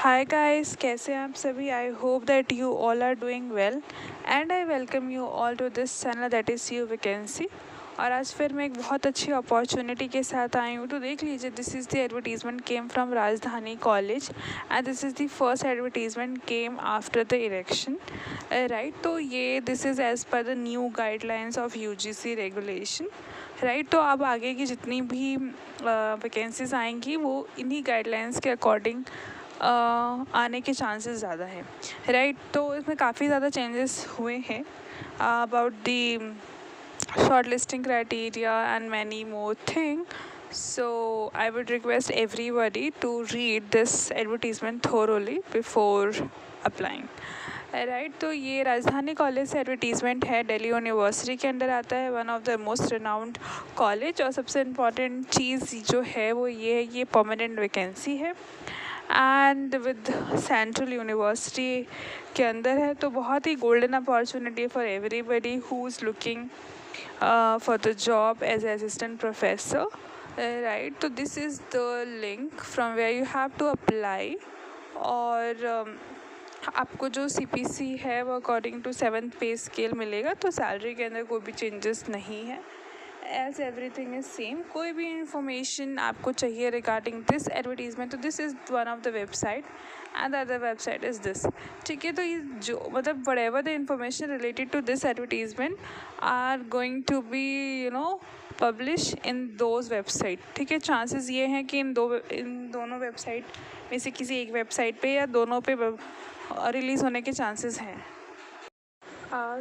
Hi guys, कैसे हैं आप सभी। I hope that you all are doing well and I welcome you all to this channel that is you vacancy. और आज फिर मैं एक बहुत अच्छी अपॉर्चुनिटी के साथ आई हूँ। तो देख लीजिए, this is the advertisement came from Rajdhani college and this is the first advertisement came after the election, right. तो ये this is as per the new guidelines of UGC regulation, right. तो अब आगे की जितनी भी वैकेंसीज आएंगी वो इन्हीं गाइडलाइंस के अकॉर्डिंग आने के चांसेस ज़्यादा हैं, राइट। तो इसमें काफ़ी ज़्यादा चेंजेस हुए हैं about the short listing criteria and many more thing. So I would request everybody to read this advertisement thoroughly before applying. Right तो ये राजधानी कॉलेज से एडवर्टीज़मेंट है, दिल्ली यूनिवर्सिटी के अंदर आता है, one of the most renowned college. और सबसे इम्पॉर्टेंट चीज़ जो है वो ये है, ये परमानेंट वैकेंसी है एंड विद सेंट्रल यूनिवर्सिटी के अंदर है। तो बहुत ही golden opportunity for everybody who is looking for the job as assistant professor, right. So this is the link from where you have to apply. और आपको जो CPC है वो अकॉर्डिंग टू 7th पे स्केल मिलेगा। तो सैलरी के अंदर कोई भी चेंजेस नहीं है, एज एवरीथिंग इज सेम। कोई भी इंफॉर्मेशन आपको चाहिए रिगार्डिंग दिस एडवर्टीजमेंट, तो this is one of the website and the other website is this, ठीक है। तो ये जो मतलब whatever the information related to this advertisement are going to be publish in those website, ठीक है। चांसेस ये हैं कि इन दोनों वेबसाइट में से किसी एक वेबसाइट पे या दोनों पे रिलीज़ होने के चांसेस हैं।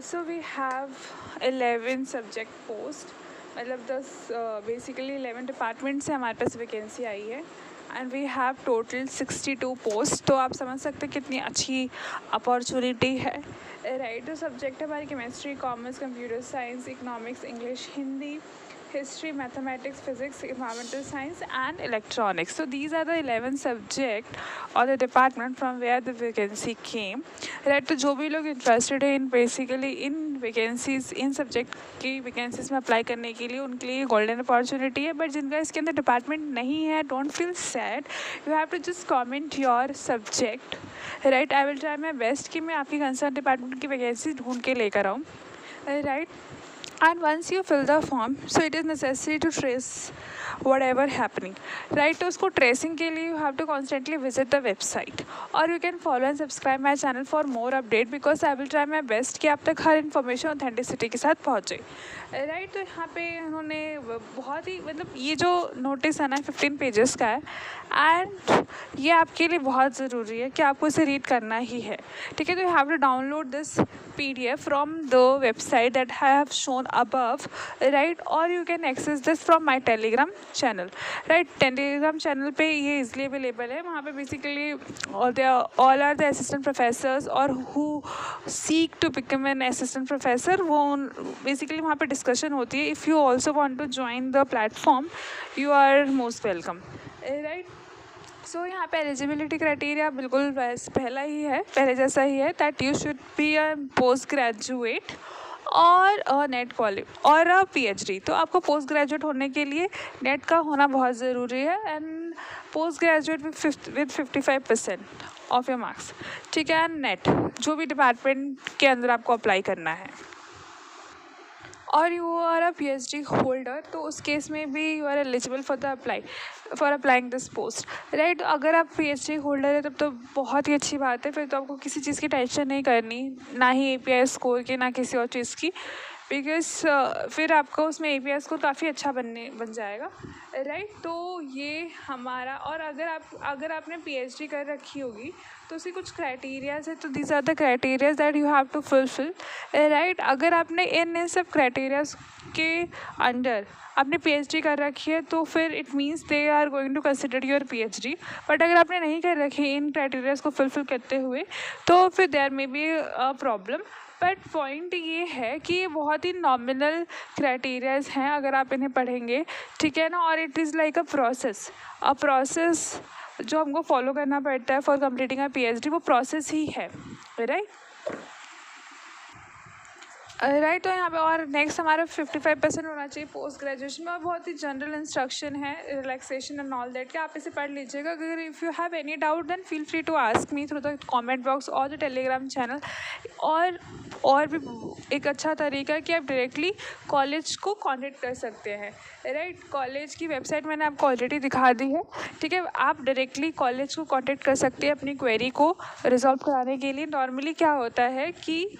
So we have 11 subject post, मतलब 10 बेसिकली 11 डिपार्टमेंट से हमारे पास वैकेंसी आई है and we have total 62 post. तो आप समझ सकते हैं कितनी अच्छी अपॉर्चुनिटी है, राइट। तो सब्जेक्ट हमारी chemistry, commerce, computer science, economics, English, Hindi, history, mathematics, physics, environmental science and electronics. So these are the 11 subject or the department from where the vacancy came, right. तो जो भी लोग इंटरेस्टेड है in basically in vacancies, in subject की vacancies में apply करने के लिए, उनके लिए गोल्डन अपॉर्चुनिटी है। बट जिनका इसके अंदर डिपार्टमेंट नहीं है, don't feel sad, you have to just comment your subject, right. I will try my best कि मैं आपकी कंसर्न डिपार्टमेंट की वैकेंसी ढूंढ के लेकर आऊँ, right. And once you fill the form, so it is necessary to trace whatever happening, right. तो उसको ट्रेसिंग के लिए you have to constantly visit the website or you can follow and subscribe my channel for more update because I will try my best कि आप तक हर information authenticity के साथ पहुँचे, राइट। तो यहाँ पे उन्होंने बहुत ही मतलब ये जो नोटिस है ना 15 पेजेस का है एंड ये आपके लिए बहुत ज़रूरी है कि आपको इसे रीड करना ही है, ठीक है। तो you have to download this PDF from the website that I have shown above, right, or you can access this from my Telegram channel, right. Telegram channel पे ये easily available है। वहाँ पे basically all are the assistant professors or who seek to become an assistant professor, वो basically वहाँ पे discussion होती है। If you also want to join the platform, you are most welcome, right. सो यहाँ पे एलिजिबिलिटी क्राइटेरिया बिल्कुल पहला ही है, पहले जैसा ही है, that you should be a post graduate और नेट क्वालिफाई और अ PhD। तो आपको पोस्ट ग्रेजुएट होने के लिए नेट का होना बहुत ज़रूरी है and post graduate with 55% of your marks, ठीक है। एंड नेट जो भी डिपार्टमेंट के अंदर आपको अप्लाई करना है और you are a PhD holder, तो उस केस में भी you are eligible for applying this post, right. अगर आप PhD होल्डर है तब तो बहुत ही अच्छी बात है, फिर तो आपको किसी चीज़ की टेंशन नहीं करनी, ना ही API स्कोर की ना किसी और चीज़ की, बिकॉज फिर आपका उसमें API स्कोर काफ़ी अच्छा बन जाएगा, राइट। तो ये हमारा, और अगर आपने PhD कर रखी होगी तो उसकी कुछ क्राइटेरियाज है, तो these are the criterias that you have to fulfil, right. अगर आपने इन सब क्राइटेरियाज के अंडर आपने PhD कर रखी है तो फिर it means they are going to consider your PhD। But अगर आपने नहीं कर रखी इन क्राइटेरियाज को फुलफिल करते हुए तो फिर there may be a problem. But point ये है कि ये बहुत ही नॉमिनल क्राइटेरियाज हैं अगर आप इन्हें पढ़ेंगे, ठीक है ना। और it is like a process जो हमको फॉलो करना पड़ता है फॉर कंप्लीटिंग अ PhD, वो प्रोसेस ही है, राइट। राइट। तो यहाँ पे और नेक्स्ट हमारा 55% होना चाहिए पोस्ट ग्रेजुएशन में, और बहुत ही जनरल इंस्ट्रक्शन है, रिलैक्सेशन एंड ऑल दैट, कि आप इसे पढ़ लीजिएगा। अगर if you have any doubt then feel free to ask me through the comment box और द टेलीग्राम चैनल। और भी एक अच्छा तरीका है कि आप डायरेक्टली कॉलेज को कॉन्टेक्ट कर सकते हैं। राइट, कॉलेज की वेबसाइट मैंने आपको ऑलरेडी दिखा दी है, ठीक है। आप डायरेक्टली कॉलेज को कांटेक्ट कर सकते हैं अपनी क्वेरी को रिजॉल्व कराने के लिए। नॉर्मली क्या होता है कि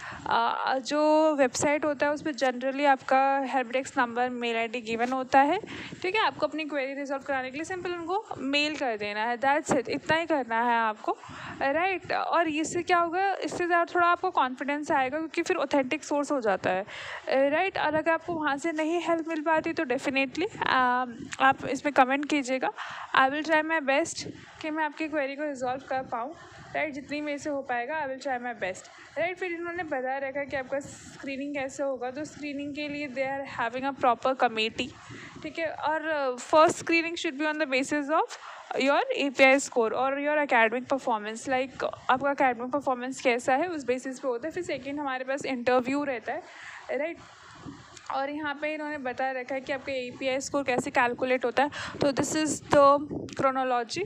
जो वेबसाइट होता है उस पर जनरली आपका help desk number, mail ID given होता है, ठीक है। आपको अपनी क्वेरी रिजॉल्व कराने के लिए सिंपल उनको मेल कर देना है, दैट्स इट, इतना ही करना है आपको। राइट, और इससे क्या होगा, इससे ज़्यादा थोड़ा आपको कॉन्फिडेंस आएगा, क्योंकि फिर ऑथेंटिक सोर्स हो जाता है। राइट, और अगर आपको वहाँ से नहीं हेल्प मिल पाती तो डेफिनेटली आप इसमें कमेंट कीजिएगा। आई विल ट्राई माई बेस्ट कि मैं आपकी क्वेरी को रिजॉल्व कर पाऊँ। राइट, जितनी मेरे से हो पाएगा आई will try my best. Right, फिर इन्होंने बताया रखा कि आपका स्क्रीनिंग कैसे होगा। तो स्क्रीनिंग के लिए they are having a proper committee, ठीक है। और first screening should be on the basis of your API score और योर अकेडमिक परफॉर्मेंस, लाइक आपका अकेडमिक परफॉर्मेंस कैसा है उस बेसिस पे होता है। फिर सेकेंड हमारे पास इंटरव्यू रहता है। राइट, और यहाँ पे इन्होंने बता रखा है कि आपका API स्कोर कैसे कैलकुलेट होता है। तो this is the chronology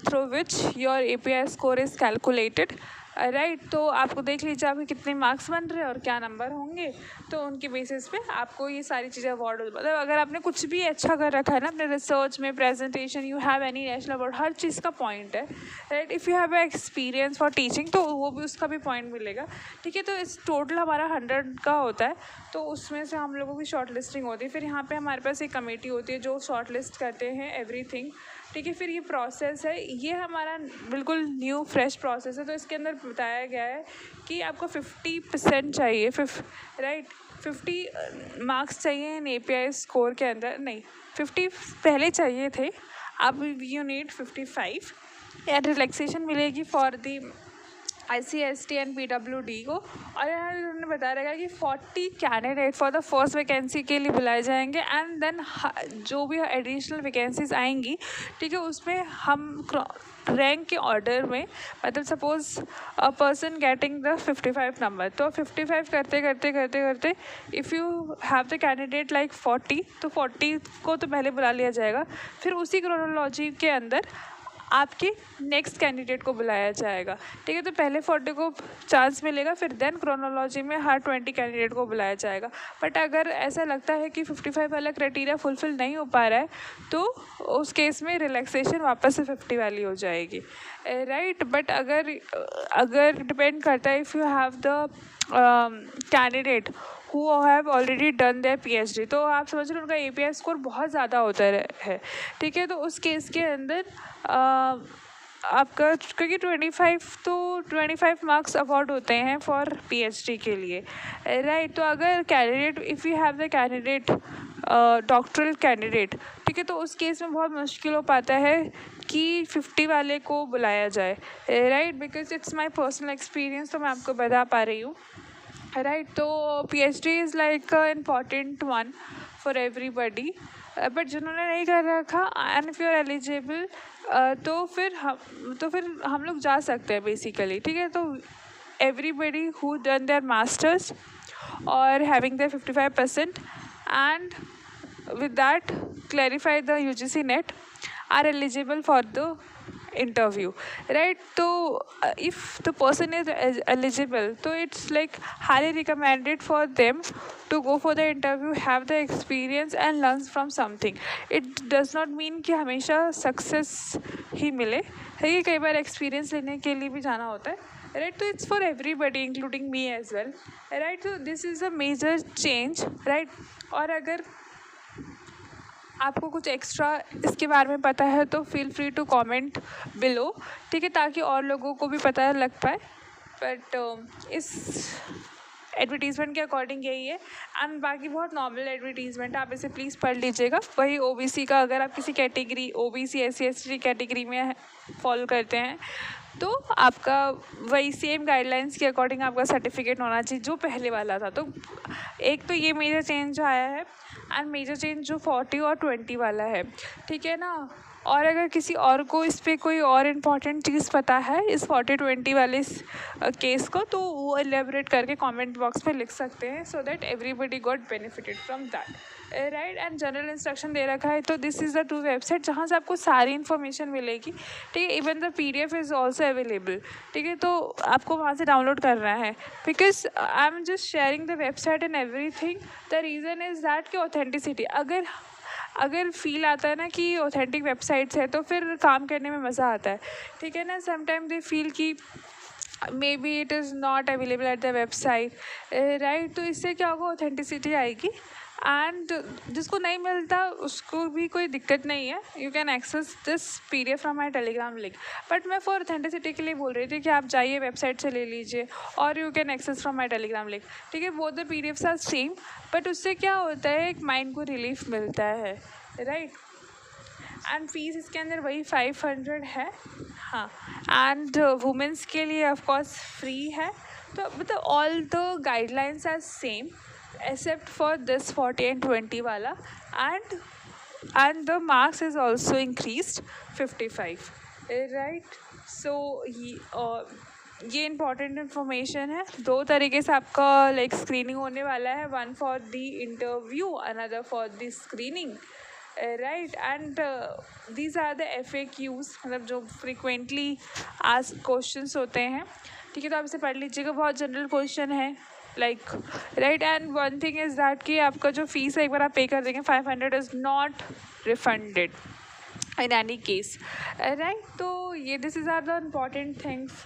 through which your API score is calculated. Right, तो आपको देख लीजिए आपके कितने मार्क्स बन रहे हैं और क्या नंबर होंगे, तो उनके बेसिस पे आपको ये सारी चीज़ें अवार्ड, मतलब अगर आपने कुछ भी अच्छा कर रखा है ना अपने रिसर्च में, presentation, you have any national award, हर चीज़ का पॉइंट है। Right, if you have experience for teaching तो वो भी, उसका भी पॉइंट मिलेगा, ठीक है। तो इस टोटल हमारा 100 का होता है, तो उसमें से हम लोगों की शॉर्ट लिस्टिंग होती है। फिर यहाँ पे हमारे पास एक कमेटी होती है जो शॉर्ट लिस्ट करते हैं एवरीथिंग, ठीक है। फिर ये प्रोसेस है, ये हमारा बिल्कुल न्यू फ्रेश प्रोसेस है। तो इसके अंदर बताया गया है कि आपको 50% चाहिए, राइट, 50 मार्क्स चाहिए इन API स्कोर के अंदर, नहीं 50 पहले चाहिए थे, अब यू नीड 55। एंड रिलैक्सेशन मिलेगी for the ICST and PWD को। और यहाँ उन्होंने बताया रहेगा कि 40 candidate for the first vacancy के लिए बुलाए जाएंगे, एंड देन जो भी एडिशनल वैकेंसीज आएंगी, ठीक है, उसमें हम रैंक के ऑर्डर में, मतलब suppose a person getting the 55 number, तो 55 करते करते करते करते if you have the candidate like 40, तो 40 को तो पहले बुला लिया जाएगा। फिर उसी क्रोनोलॉजी के अंदर आपके नेक्स्ट कैंडिडेट को बुलाया जाएगा, ठीक है। तो पहले 40 को चांस मिलेगा, फिर देन क्रोनोलॉजी में हर 20 कैंडिडेट को बुलाया जाएगा। बट अगर ऐसा लगता है कि 55 वाला क्राइटेरिया फुलफिल नहीं हो पा रहा है, तो उस केस में रिलैक्सेशन वापस से 50 वाली हो जाएगी। राइट, बट अगर डिपेंड करता है, if you have the candidate who have already done their PhD, तो आप समझ रहे हो उनका API स्कोर बहुत ज़्यादा होता है, ठीक है। तो उस केस के अंदर आपका, क्योंकि 25 मार्क्स अवार्ड होते हैं फॉर PhD के लिए। राइट, तो अगर candidate, if you have the candidate doctoral candidate, ठीक है, तो उस केस में बहुत मुश्किल हो पाता है कि 50 वाले को बुलाया जाए। Right, because it's my personal experience, तो मैं आपको बता पा रही हूँ। राइट, तो PhD is like important one for everybody, but जिन्होंने नहीं कर रखा and if you are eligible, तो फिर हम लोग जा सकते हैं बेसिकली, ठीक है। तो everybody who done their masters और having their 55% and with that clarify the UGC NET are eligible for the interview, right? So if the person is eligible, so it's like highly recommended for them to go for the interview, have the experience and learn from something. It does not mean कि हमेशा success ही मिले, है कि कई बार experience लेने के लिए भी जाना होता है। राइट, तो it's for everybody including me as well. Right, तो this is a major change. Right, और अगर आपको कुछ एक्स्ट्रा इसके बारे में पता है तो feel free to comment below, ठीक है, ताकि और लोगों को भी पता लग पाए। बट इस एडवर्टीज़मेंट के अकॉर्डिंग यही है, एंड बाकी बहुत नॉर्मल एडवर्टीज़मेंट, आप इसे प्लीज़ पढ़ लीजिएगा। वही OBC का, अगर आप किसी कैटेगरी OBC SC/ST कैटेगरी में फॉलो करते हैं तो आपका वही सेम गाइडलाइंस के अकॉर्डिंग आपका सर्टिफिकेट होना चाहिए जो पहले वाला था। तो एक तो ये मेजर चेंज आया है, एंड मेजर चेंज जो 40 और 20 वाला है, ठीक है ना। और अगर किसी और को इस पर कोई और इम्पॉर्टेंट चीज़ पता है इस 40-20 वाले केस को, तो वो एलेबरेट करके कमेंट बॉक्स में लिख सकते हैं, so that everybody got benefited from that, right. And general instruction दे रखा है, तो दिस इज़ द 2 वेबसाइट जहाँ से आपको सारी इन्फॉर्मेशन मिलेगी, ठीक है। Even the PDF is also available, ठीक है। तो आपको वहाँ से डाउनलोड करना है, because I am just sharing the website and everything. The reason is that कि ऑथेंटिसिटी, अगर फील आता है ना कि ऑथेंटिक वेबसाइट्स है तो फिर काम करने में मज़ा आता है, ठीक है ना। समटाइम दे फील कि may be it is not available at the website, right. तो इससे क्या होगा, ऑथेंटिसिटी आएगी। एंड जिसको नहीं मिलता उसको भी कोई दिक्कत नहीं है, you can access this PDF from my Telegram link. But मैं फॉर ऑथेंटिसिटी के लिए बोल रही थी कि आप जाइए वेबसाइट से ले लीजिए और you can access from my Telegram link, ठीक है। Both the PDFs are same, but उससे क्या होता है, एक माइंड को रिलीफ मिलता है, राइट। एंड फीस इसके अंदर वही 500 है, हाँ। एंड वुमेंस के लिए ऑफकोर्स फ्री है। तो मतलब all the guidelines are same except for this 40 and 20 वाला, and the marks is also increased 55, right। so ये इम्पॉर्टेंट इन्फॉर्मेशन है। 2 तरीके से आपका लाइक स्क्रीनिंग होने वाला है, one for the interview, another for the screening, right. And these are the FAQs, मतलब जो फ्रिक्वेंटली आस्क्ड क्वेश्चंस होते हैं, ठीक है। तो आप इसे पढ़ लीजिएगा, बहुत जनरल क्वेश्चन है like, right. And one thing is that कि आपका जो फीस है एक बार आप पे कर देंगे, 500 is not refunded in any case, right। तो ये this is are the important things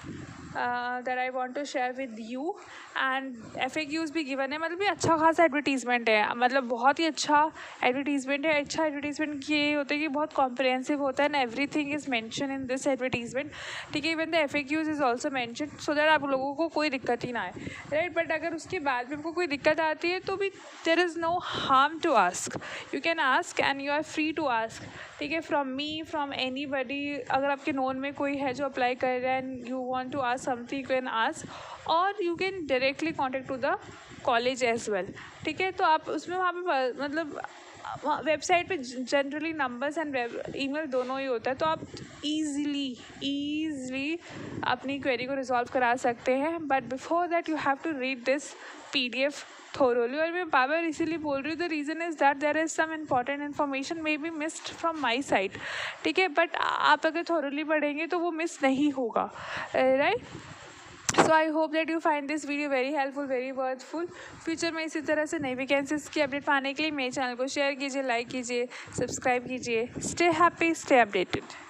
that I want to share with you। and FAQs भी given है, मतलब ये अच्छा खासा एडवर्टीजमेंट है, मतलब बहुत ही अच्छा एडवर्टीजमेंट है। अच्छा एडवर्टीजमेंट ये होता है कि बहुत कॉम्प्रिहेंसिव होता है, and everything is mention in this advertisement, ठीक है। Even the FAQs is also mention, so that आप लोगों को कोई दिक्कत ही ना आए, राइट। बट अगर उसके बाद भी आपको कोई दिक्कत आती है तो भी there is no harm to ask, you can ask and you are free to ask, ठीक है। फ्रॉम मी, फ्रॉम एनीबडी, अगर आपके नोन में कोई है जो अप्लाई कर रहा है and you want to ask something, you can ask, और you can directly contact to the college as well, ठीक है। तो आप उसमें वहाँ पे मतलब वेबसाइट पे जनरली नंबर्स एंड ईमेल दोनों ही होता है, तो आप ईज़िली अपनी क्वेरी को रिजॉल्व करा सकते हैं। But before that you have to read this PDF thoroughly। और मैं बार बार इसीलिए बोल रही हूँ, the reason is that there is some important information may be missed from my side, ठीक है। बट आप अगर थोरोली पढ़ेंगे तो वो मिस नहीं होगा, right. So I hope that you find this video very helpful, very worthful. Future में इसी तरह से नई वैकेंसीज की अपडेट पाने के लिए मेरे चैनल को शेयर कीजिए, लाइक कीजिए, सब्सक्राइब कीजिए। Stay happy, stay updated.